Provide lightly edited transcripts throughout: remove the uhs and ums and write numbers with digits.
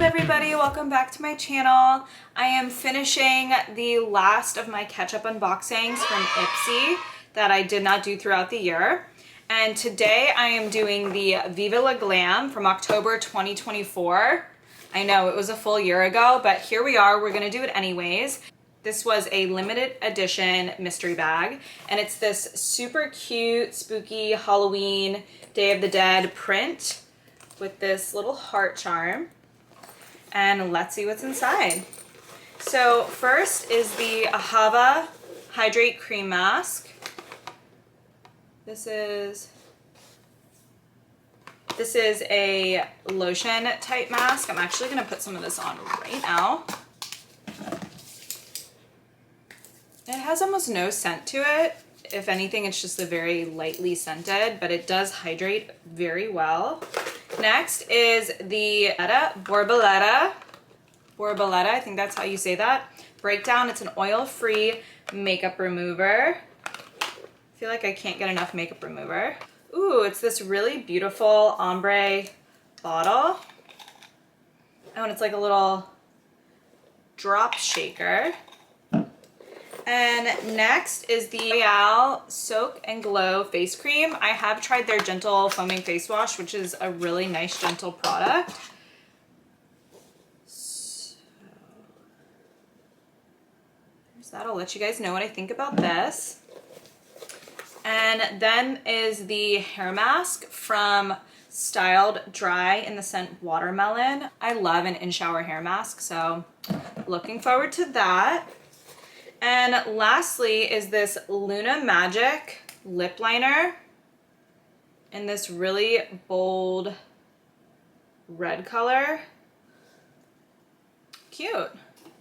everybody? Welcome back to my channel. I am finishing the last of my ketchup unboxings from IPSY that I did not do throughout the year. And today I am doing the Viva La Glam from October 2024. I know it was a full year ago, but here we are. We're gonna do it anyways. This was a limited edition mystery bag, and it's this super cute, spooky Halloween Day of the Dead print with this little heart charm. And let's see what's inside. So first is the Ahava Hydrate Cream Mask. This is a lotion type mask. I'm actually gonna put some of this on right now. It has almost no scent to it. If anything, it's just a very lightly scented, but it does hydrate very well. Next is the Borboleta, I think that's how you say that. Breakdown, it's an oil-free makeup remover. I feel like I can't get enough makeup remover. Ooh, it's this really beautiful ombre bottle. Oh, and it's like a little drop shaker. And next is the L'Oreal Soak and Glow Face Cream. I have tried their Gentle Foaming Face Wash, which is a really nice, gentle product. So, there's that. I'll let you guys know what I think about this. And then is the hair mask from Styled Dry in the scent Watermelon. I love an in-shower hair mask, so looking forward to that. And lastly is this Luna Magic lip liner in this really bold red color. Cute.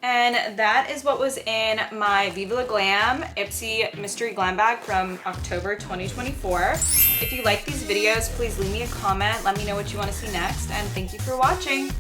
And that is what was in my Viva La Glam IPSY Mystery Glam Bag from October 2024. If you like these videos, please leave me a comment. Let me know what you want to see next, and thank you for watching.